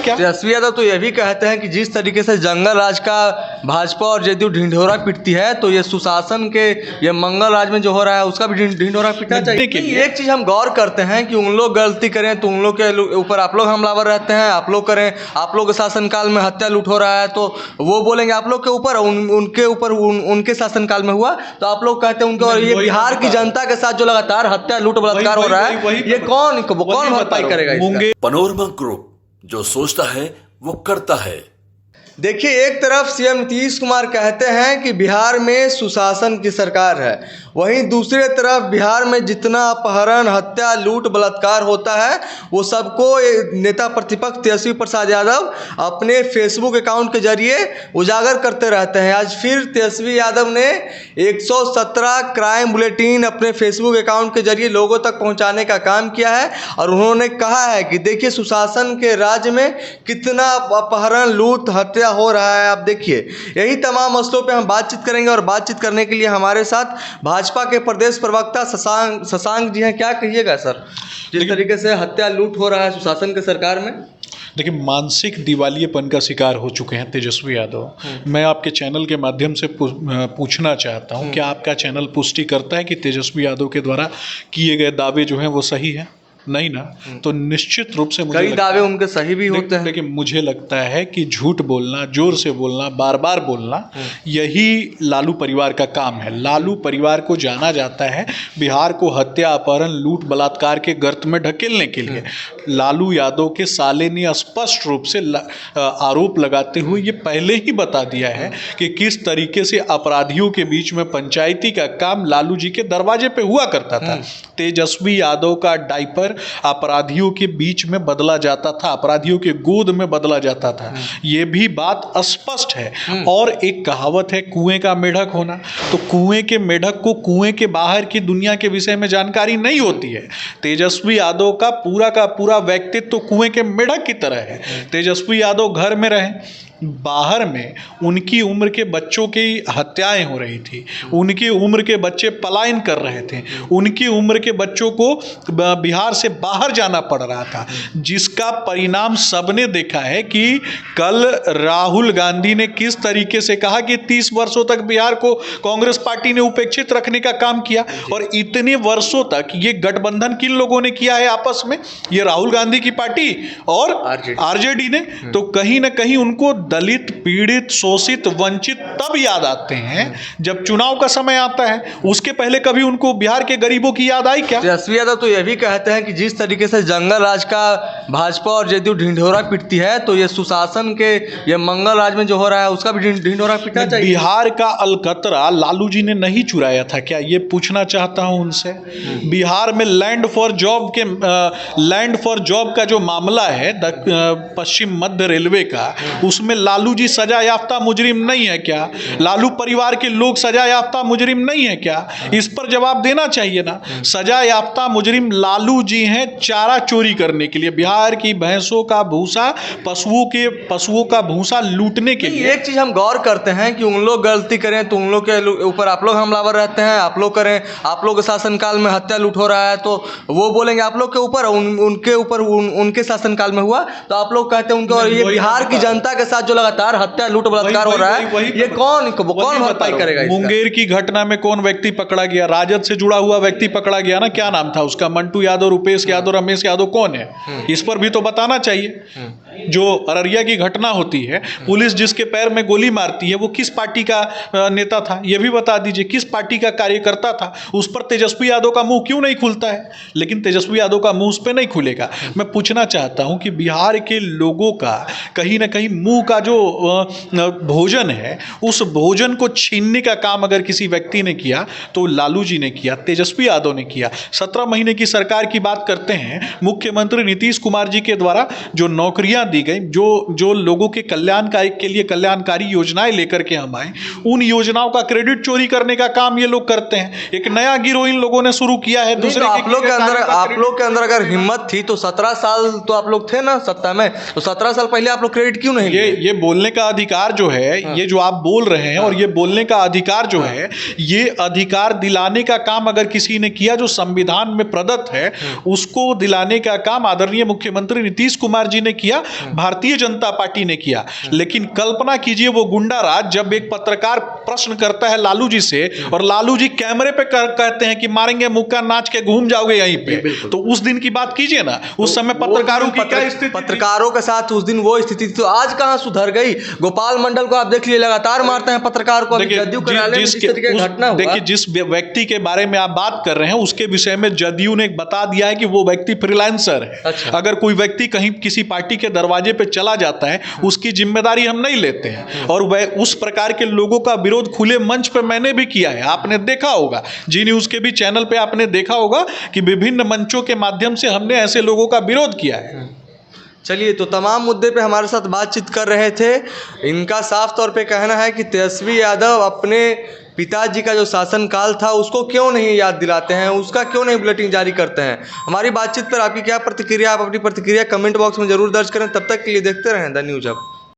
क्या? तेजस्वी यादव तो ये भी कहते हैं कि जिस तरीके से जंगल राज का भाजपा और जेडीयू ढिंढोरा पिटती है, तो ये सुशासन के ये मंगल राज में जो हो रहा है उसका भी ढिंढोरा पिटना चाहिए। एक चीज हम गौर करते हैं कि उन लोग गलती करें तो उन लोग के ऊपर आप लोग हमलावर रहते हैं, आप लोग करें, आप लोग के शासनकाल में हत्या लूट हो रहा है तो वो बोलेंगे आप लोग के ऊपर, उनके ऊपर उनके शासनकाल में हुआ तो आप लोग कहते हैं उनके। और ये बिहार की जनता के साथ जो लगातार हत्या लूट बलात्कार हो रहा है, ये कौन भरपाई करेगा इसका? पनोरमा ग्रुप, जो सोचता है वो करता है। देखिए, एक तरफ सीएम नीतीश कुमार कहते हैं कि बिहार में सुशासन की सरकार है, वहीं दूसरे तरफ बिहार में जितना अपहरण, हत्या, लूट, बलात्कार होता है वो सबको नेता प्रतिपक्ष तेजस्वी प्रसाद यादव अपने फेसबुक अकाउंट के जरिए उजागर करते रहते हैं। आज फिर तेजस्वी यादव ने 117 क्राइम बुलेटिन अपने फेसबुक अकाउंट के जरिए लोगों तक पहुंचाने का काम किया है और उन्होंने कहा है कि देखिए सुशासन के राज्य में कितना अपहरण, लूट, हत्या हो रहा है। आप देखिए, यही तमाम मसलों पे हम बातचीत करेंगे और बातचीत करने के लिए हमारे साथ भाजपा के प्रदेश प्रवक्ता शशांक जी हैं। क्या कहिएगा सर, जिस तरीके से हत्या लूट हो रहा है सुशासन के सरकार में? देखिए, मानसिक दिवालियेपन का शिकार हो चुके हैं तेजस्वी यादव। मैं आपके चैनल के माध्यम से पूछना चाहता हूं, क्या आपका चैनल पुष्टि करता है कि तेजस्वी यादव के द्वारा किए गए दावे जो हैं वो सही है? नहीं ना? तो निश्चित रूप से कई दावे उनके सही भी होते हैं, लेकिन मुझे लगता है कि झूठ बोलना, जोर से बोलना, बार बार बोलना, यही लालू परिवार का काम है। लालू परिवार को जाना जाता है बिहार को हत्या, अपहरण, लूट, बलात्कार के गर्त में ढकेलने के लिए। लालू यादव के साले ने स्पष्ट रूप से आरोप लगाते हुए ये पहले ही बता दिया है कि किस तरीके से अपराधियों के बीच में पंचायती का काम लालू जी के दरवाजे पे हुआ करता था। तेजस्वी यादव का डायपर अपराधियों के बीच में बदला जाता था, अपराधियों के गोद में बदला जाता था। यह भी बात स्पष्ट है। और एक कहावत है, कुएं का मेढक होना। तो कुएं के मेढक को कुएं के बाहर की दुनिया के विषय में जानकारी नहीं होती है। तेजस्वी यादव का पूरा व्यक्तित्व तो कुएं के मेढक की तरह है। तेजस्वी यादव घर में रहे, बाहर में उनकी उम्र के बच्चों की हत्याएं हो रही थी, उनकी उम्र के बच्चे पलायन कर रहे थे, उनकी उम्र के बच्चों को बिहार से बाहर जाना पड़ रहा था, जिसका परिणाम सबने देखा है कि कल राहुल गांधी ने किस तरीके से कहा कि 30 वर्षों तक बिहार को कांग्रेस पार्टी ने उपेक्षित रखने का काम किया। और इतने वर्षों तक ये गठबंधन किन लोगों ने किया है आपस में? ये राहुल गांधी की पार्टी और आरजेडी ने। तो कहीं ना कहीं उनको दलित, पीड़ित, शोषित, वंचित तब याद आते हैं जब चुनाव का समय आता है। उसके पहले कभी उनको बिहार के गरीबों की याद आई क्या? तेजस्वी यादव तो यह भी कहते हैं कि जिस तरीके से जंगल राज का भाजपा और जेडीयू ढिंढोरा पिटती है, तो ये सुशासन के ये मंगल राज में जो हो रहा है उसका भी ढिंढोरा पिटना चाहिए। बिहार का अलकतरा लालू जी ने नहीं चुराया था क्या? ये पूछना चाहता हूं उनसे। बिहार में लैंड फॉर जॉब का जो मामला है पश्चिम मध्य रेलवे का, उसमें लालू जी सजा याफ्ता मुजरिम नहीं है क्या? लालू परिवार के लोग सजा याफ्ता मुजरिम नहीं है क्या? इस पर जवाब देना चाहिए ना। सजा याफ्ता मुजरिम लालू जी हैं चारा चोरी करने के लिए, बिहार की भैंसों का भूसा, पशुओं का भूसा लूटने के लिए। एक चीज हम गौर करते हैं कि उन लोग गलती करें तो उन लोग के ऊपर आप लोग हमलावर रहते हैं, आप लोग करें, आप लोग के शासनकाल में हत्या लूट हो रहा है तो वो बोलेंगे आप लोग के ऊपर, उनके ऊपर उनके शासनकाल में हुआ तो आप लोग कहते हैं उनके। और ये बिहार की जनता के साथ जो लगातार हत्या लूट बलात्कार हो रहा है, ये कौन भरपाई करेगा इसका? मुंगेर की घटना में कौन व्यक्ति पकड़ा गया? राजद से जुड़ा हुआ व्यक्ति पकड़ा गया ना, क्या नाम था उसका? मंटू यादव, रुपेश यादव, रमेश यादव कौन है? इस पर भी तो बताना चाहिए। जो अररिया की घटना होती है, पुलिस जिसके पैर में गोली मारती है वो किस पार्टी का नेता था? यह भी बता दीजिए, किस पार्टी का कार्यकर्ता था? उस पर तेजस्वी यादव का मुंह क्यों नहीं खुलता है? लेकिन तेजस्वी यादव का मुंह उस पर नहीं खुलेगा। मैं पूछना चाहता हूं कि बिहार के लोगों का कहीं ना कहीं मुंह का जो भोजन है, उस भोजन को छीनने का काम अगर किसी व्यक्ति ने किया तो लालू जी ने किया, तेजस्वी यादव ने किया। 17 महीने की सरकार की बात करते हैं, मुख्यमंत्री नीतीश कुमार जी के द्वारा जो नौकरियां दी गई, जो लोगों के कल्याण के लिए कल्याणकारी योजनाएं लेकर के हम आए, उन योजनाओं का क्रेडिट चोरी करने का काम ये लोग करते हैं। एक नया गिरोह इन लोगों ने शुरू किया है। दूसरे तो आप लोग के अंदर अगर हिम्मत थी तो 17 साल तो आप लोग थे ना सत्ता में, तो 17 साल पहले आप लोग क्रेडिट क्यों नहीं? ये बोलने का अधिकार जो है, ये जो आप बोल रहे हैं, और ये बोलने का अधिकार जो है, ये अधिकार दिलाने का काम अगर किसी ने किया जो संविधान में प्रदत्त है, उसको दिलाने का काम आदरणीय मुख्यमंत्री नीतीश कुमार जी ने किया, भारतीय जनता पार्टी ने किया। लेकिन कल्पना कीजिए वो गुंडा राज, जब एक पत्रकार प्रश्न करता है लालू जी से और लालू जी कैमरे पे कहते हैं कि मारेंगे मुक्का, नाच के घूम जाओगे यहीं पे, तो उस दिन की बात कीजिए ना। उस समय पत्रकारों की क्या स्थिति, पत्रकारों के साथ उस दिन वो स्थिति थी, तो आज कहां सुधर गई। गोपाल मंडल को आप देख लिए, लगातार मारते हैं पत्रकार को। जदयू कार्यालय में जिस तरीके की घटना हुआ, देखिए जिस व्यक्ति के बारे में आप बात कर रहे हैं उसके विषय में जदयू ने बता दिया है कि वो व्यक्ति फ्रीलांसर है। अच्छा। अगर कोई व्यक्ति कहीं किसी पार्टी के दरवाजे पे चला जाता है, उसकी जिम्मेदारी हम नहीं लेते हैं। और वह उस प्रकार के लोगों का विरोध खुले मंच पे मैंने भी किया है, आपने देखा होगा, जी न्यूज के भी चैनल पे आपने देखा होगा कि विभिन्न मंचों के माध्यम से हमने ऐसे लोगों का विरोध किया है। चलिए, तो तमाम मुद्दे पे हमारे साथ बातचीत कर रहे थे। इनका साफ तौर पे कहना है कि तेजस्वी यादव अपने पिताजी का जो शासनकाल था उसको क्यों नहीं याद दिलाते हैं, उसका क्यों नहीं बुलेटिन जारी करते हैं। हमारी बातचीत पर आपकी क्या प्रतिक्रिया, आप अपनी प्रतिक्रिया कमेंट बॉक्स में जरूर दर्ज करें। तब तक के लिए देखते रहें द न्यूज़ अब।